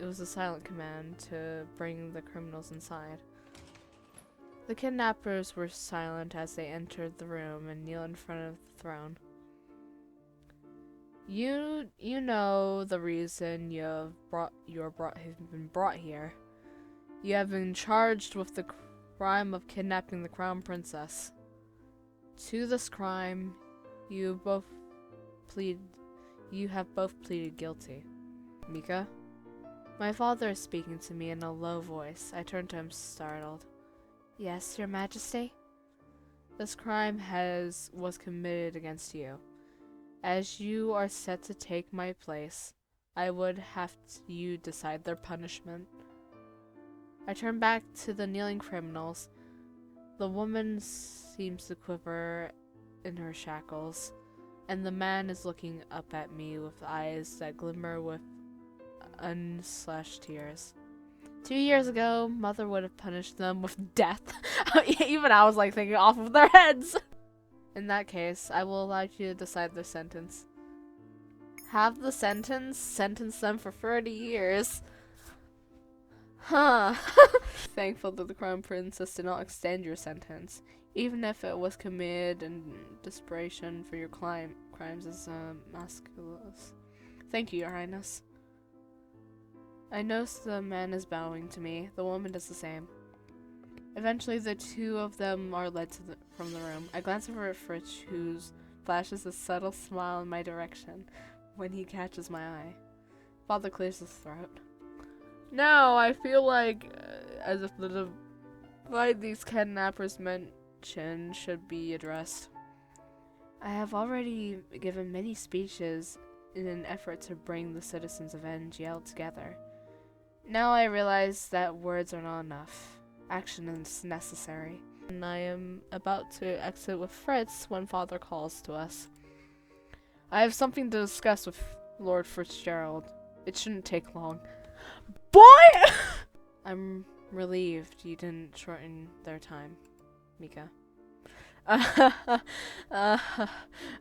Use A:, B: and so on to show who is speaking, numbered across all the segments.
A: It was a silent command to bring the criminals inside. The kidnappers were silent as they entered the room and kneeled in front of the throne. You know the reason have been brought here. You have been charged with the crime of kidnapping the crown princess. To this crime, you have both pleaded guilty. Mika? My father is speaking to me in a low voice. I turned to him, startled. Yes, Your Majesty? This crime was committed against you. As you are set to take my place, I would have you decide their punishment. I turn back to the kneeling criminals. The woman seems to quiver in her shackles, and the man is looking up at me with eyes that glimmer with unslashed tears. 2 years ago, Mother would have punished them with death. Even I was like thinking off of their heads. In that case, I will allow you to decide their sentence. Have the sentence them for 30 years. Huh. Thankful that the crown princess did not extend your sentence, even if it was committed in desperation for your crimes as masculine. Thank you, Your Highness. I notice the man is bowing to me. The woman does the same. Eventually, the two of them are led from the room. I glance over at Fritz, who flashes a subtle smile in my direction when he catches my eye. Father clears his throat. Now, I feel like, as if the divide these kidnappers mentioned should be addressed. I have already given many speeches in an effort to bring the citizens of NGL together. Now I realize that words are not enough. Action is necessary. And I am about to exit with Fritz when Father calls to us. I have something to discuss with Lord Fitzgerald. It shouldn't take long. Boy! I'm relieved you didn't shorten their time, Mika.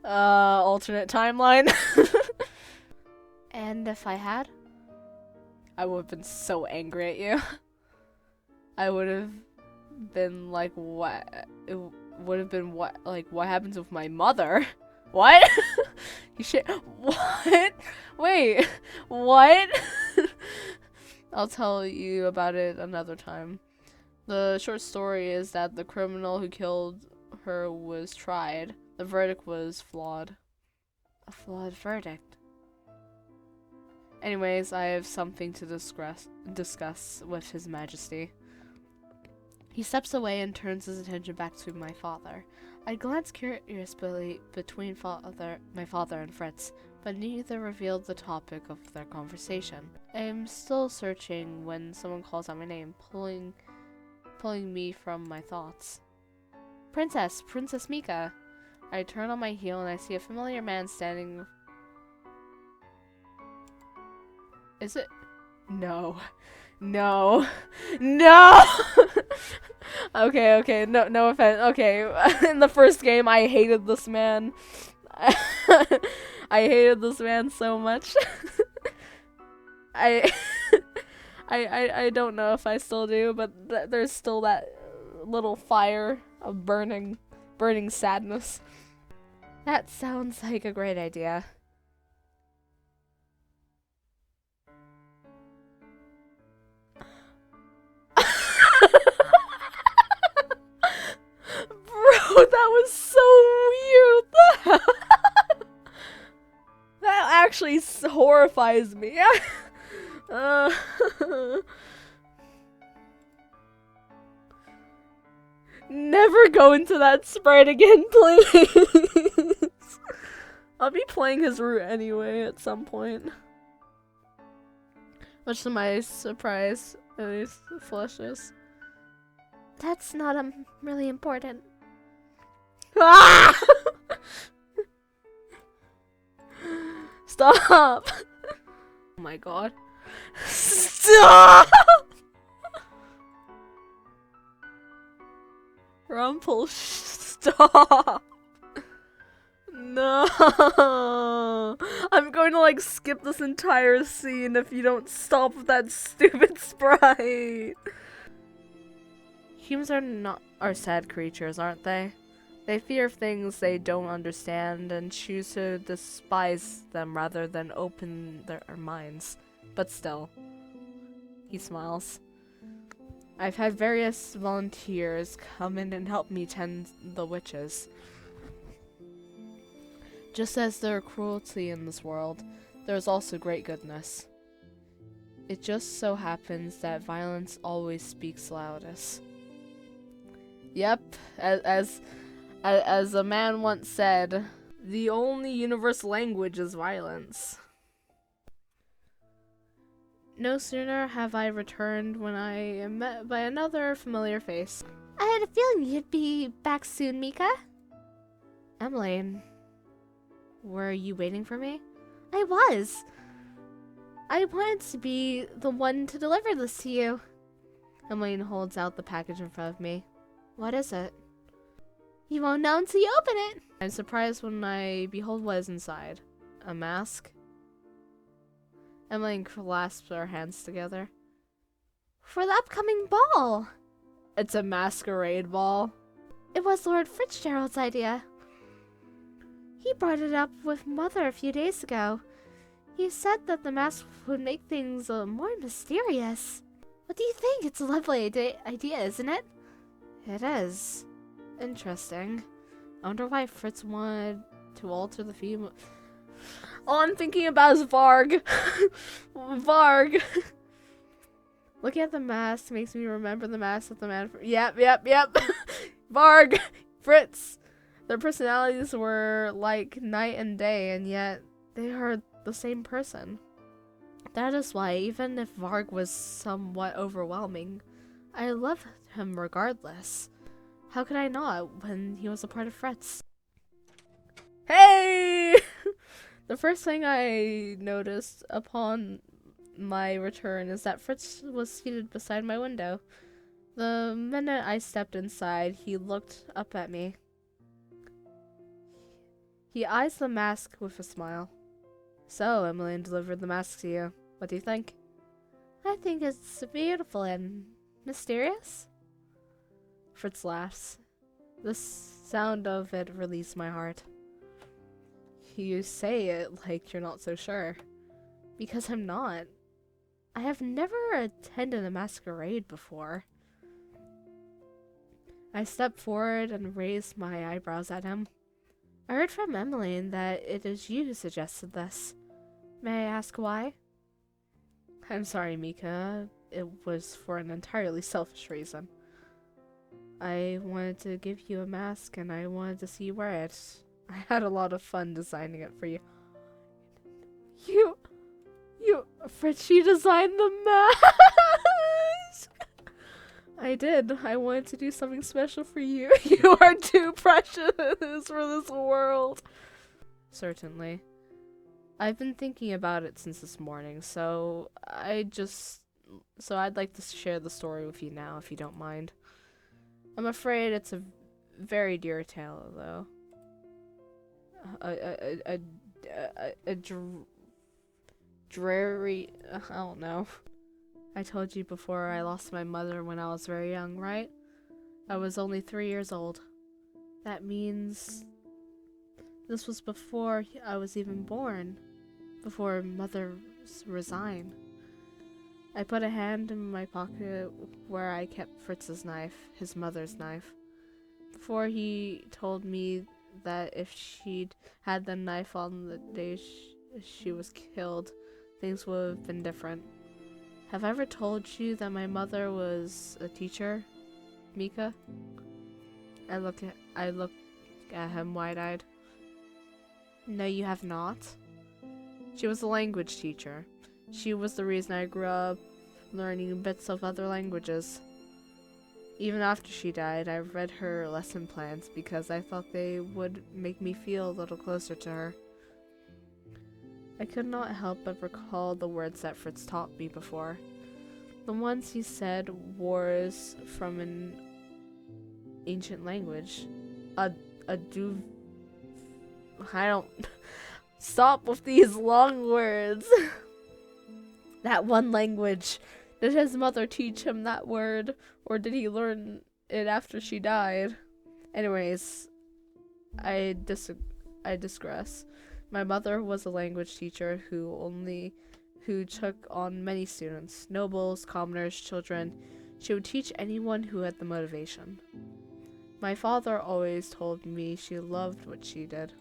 A: Alternate timeline. And if I had? I would have been so angry at you. I would have been like, what? It would have been what? Like, what happens with my mother? What? You shit. What? Wait. What? I'll tell you about it another time. The short story is that the criminal who killed her was tried. The verdict was flawed. A flawed verdict. Anyways, I have something to discuss with His Majesty. He steps away and turns his attention back to my father. I glance curiously between my father and Fritz, but neither revealed the topic of their conversation. I am still searching when someone calls out my name, pulling me from my thoughts. Princess Mika! I turn on my heel and I see a familiar man standing. Is it? No. Okay, no offense. Okay, in the first game, I hated this man. I hated this man so much. I don't know if I still do, but there's still that little fire of burning sadness. That sounds like a great idea. Bro, that was so weird. That actually horrifies me. Never go into that sprite again, please. I'll be playing his route anyway at some point. Much to my surprise, at least flushes. That's not really important. Ah! Stop! Oh my god. Stop! Rumpel, stop! No! I'm going to like skip this entire scene if you don't stop with that stupid sprite. Humans are sad creatures, aren't they? They fear things they don't understand and choose to despise them rather than open their minds. But still, he smiles. I've had various volunteers come in and help me tend the witches. Just as there are cruelty in this world, there is also great goodness. It just so happens that violence always speaks loudest. Yep, as a man once said, the only universal language is violence. No sooner have I returned when I am met by another familiar face.
B: I had a feeling you'd be back soon, Mika.
A: Emmeline, were you waiting for me?
B: I was. I wanted to be the one to deliver this to you.
A: Emmeline holds out the package in front of me. What is it?
B: You won't know until you open it.
A: I'm surprised when I behold what is inside. A mask? Emmeline clasps her hands together.
B: For the upcoming ball.
A: It's a masquerade ball?
B: It was Lord Fitzgerald's idea. He brought it up with Mother a few days ago. He said that the mask would make things more mysterious. What do you think? It's a lovely idea, isn't it?
A: It is. Interesting. I wonder why Fritz wanted to alter the female. All I'm thinking about is Varg. Varg. Looking at the mask makes me remember the mask of the man. Yep. Varg. Fritz. Their personalities were like night and day, and yet they are the same person. That is why, even if Varg was somewhat overwhelming, I loved him regardless. How could I not when he was a part of Fritz? Hey! The first thing I noticed upon my return is that Fritz was seated beside my window. The minute I stepped inside, he looked up at me. He eyes the mask with a smile. So, Emmeline delivered the mask to you. What do you think?
B: I think it's beautiful and mysterious.
A: Fritz laughs. The sound of it released my heart. You say it like you're not so sure. Because I'm not. I have never attended a masquerade before. I stepped forward and raised my eyebrows at him. I heard from Emmeline that it is you who suggested this. May I ask why? I'm sorry, Mika. It was for an entirely selfish reason. I wanted to give you a mask and I wanted to see you wear it. I had a lot of fun designing it for you. Fritz, you designed the mask! I did. I wanted to do something special for you. You are too precious for this world. Certainly. I've been thinking about it since this morning, so I'd like to share the story with you now, if you don't mind. I'm afraid it's a very dear tale, though. Dreary. I don't know. I told you before I lost my mother when I was very young, right? I was only 3 years old. That means this was before I was even born. Before Mother resigned. I put a hand in my pocket where I kept Fritz's knife, his mother's knife. Before he told me that if she'd had the knife on the day she was killed, things would have been different. Have I ever told you that my mother was a teacher, Mika? I look at him wide-eyed. No, you have not. She was a language teacher. She was the reason I grew up learning bits of other languages. Even after she died, I read her lesson plans because I thought they would make me feel a little closer to her. I could not help but recall the words that Fritz taught me before. The ones he said was from an ancient language. I don't... Stop with these long words. That one language. Did his mother teach him that word? Or did he learn it after she died? Anyways, I digress. My mother was a language teacher who took on many students. Nobles, commoners, children. She would teach anyone who had the motivation. My father always told me she loved what she did.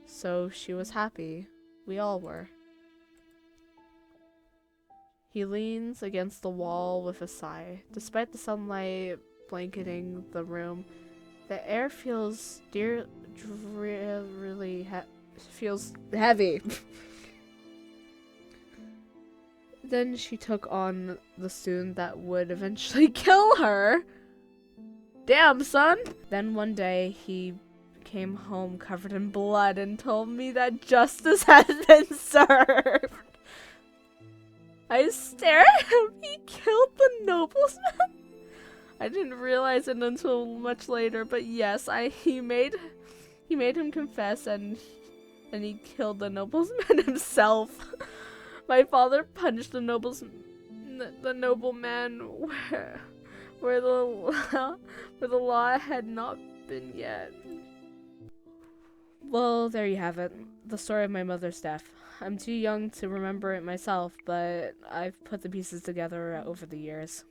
A: So she was happy. We all were. He leans against the wall with a sigh. Despite the sunlight blanketing the room, the air feels feels heavy. Then she took on the student that would eventually kill her. Damn, son! Then one day he came home covered in blood and told me that justice had been served. I stared at him. He killed the noblesman. I didn't realize it until much later, but yes, he made him confess, and he killed the nobleman himself. My father punished the nobleman where the law had not been yet. Well, there you have it. The story of my mother's death. I'm too young to remember it myself, but I've put the pieces together over the years.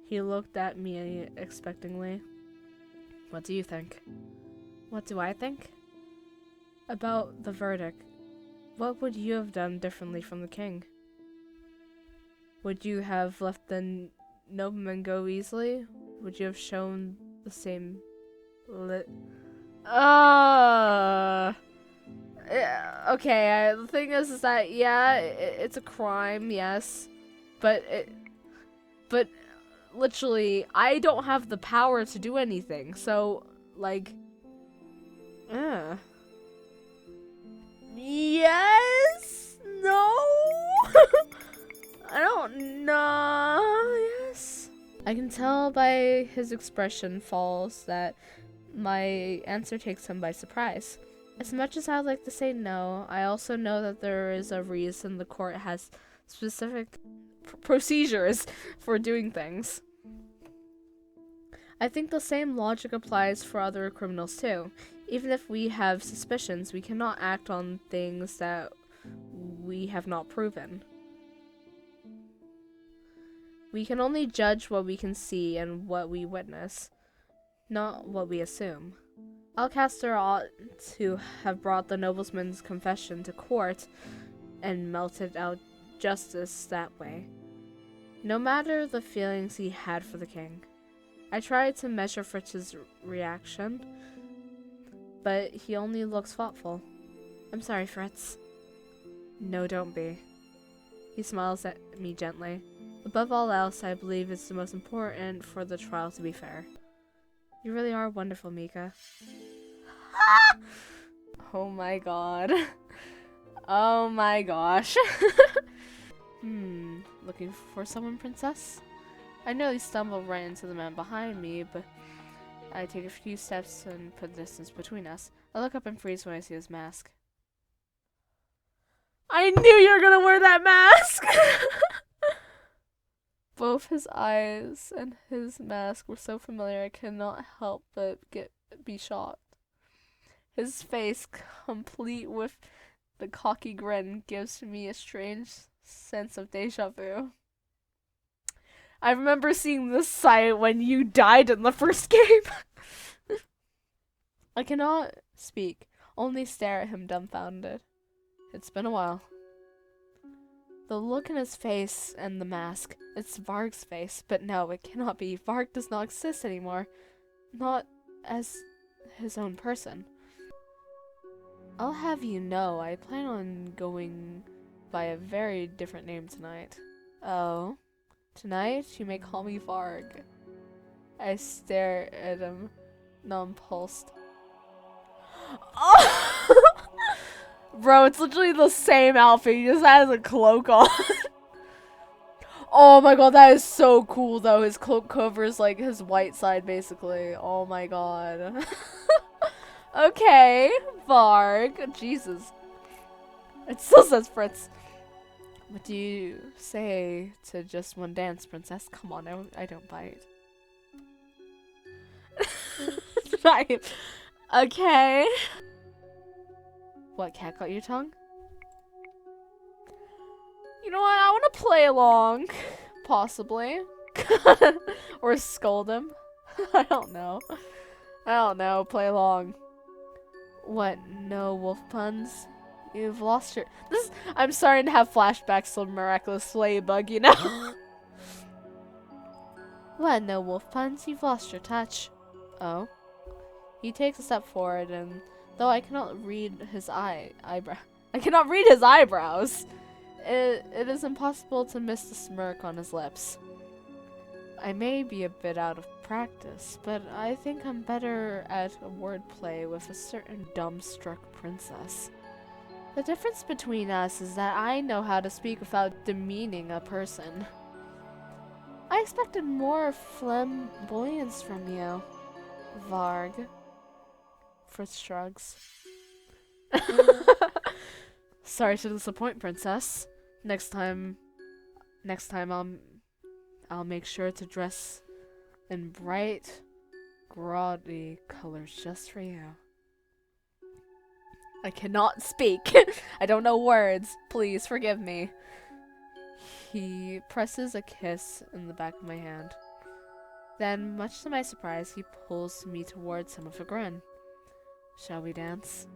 A: He looked at me expectantly. What do you think? What do I think? About the verdict. What would you have done differently from the king? Would you have let the nobleman go easily? Would you have shown the same okay, the thing is that, yeah, it's a crime, yes, but literally, I don't have the power to do anything, so, like, yes? No? I don't know, yes? I can tell by his expression falls that my answer takes him by surprise. As much as I'd like to say no, I also know that there is a reason the court has specific procedures for doing things. I think the same logic applies for other criminals too. Even if we have suspicions, we cannot act on things that we have not proven. We can only judge what we can see and what we witness, not what we assume. Alcaster ought to have brought the nobleman's confession to court and melted out justice that way, no matter the feelings he had for the king. I tried to measure Fritz's reaction, but he only looks thoughtful. I'm sorry, Fritz. No, don't be. He smiles at me gently. Above all else, I believe it's the most important for the trial to be fair. You really are wonderful, Mika. Oh my god. Oh my gosh. Looking for someone, princess? I nearly stumbled right into the man behind me, but I take a few steps and put distance between us. I look up and freeze when I see his mask. I knew you were gonna wear that mask! Both his eyes and his mask were so familiar I could not help but be shocked. His face, complete with the cocky grin, gives me a strange sense of deja vu. I remember seeing this sight when you died in the first game. I cannot speak, only stare at him dumbfounded. It's been a while. The look in his face and the mask. It's Varg's face, but no, it cannot be. Varg does not exist anymore. Not as his own person. I'll have you know, I plan on going by a very different name tonight. Oh? Tonight, you may call me Varg. I stare at him, nonplussed. Oh! Bro, it's literally the same outfit, he just has a cloak on. Oh my god, that is so cool though. His cloak covers like his white side basically. Oh my god. Okay, Varg. Jesus. It still says Fritz. What do you say to just one dance, princess? Come on, I don't bite. Right. Okay. What, cat got your tongue? You know what, I want to play along. Possibly. Or scold him. I don't know. Play along. What, no wolf puns? You've lost your... I'm starting to have flashbacks to Miraculous Ladybug, you know? What, no wolf puns? You've lost your touch. Oh? He takes a step forward, and though I cannot read his eyebrows, it is impossible to miss the smirk on his lips. I may be a bit out of practice, but I think I'm better at wordplay with a certain dumbstruck princess. The difference between us is that I know how to speak without demeaning a person. I expected more flamboyance from you, Varg. Fritz shrugs. Sorry to disappoint, princess. Next time I'll make sure to dress in bright, gaudy colors just for you. I cannot speak. I don't know words. Please forgive me. He presses a kiss in the back of my hand. Then, much to my surprise, he pulls me towards him with a grin. Shall we dance?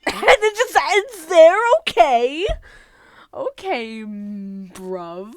A: And it just ends there, okay? Okay, bruv.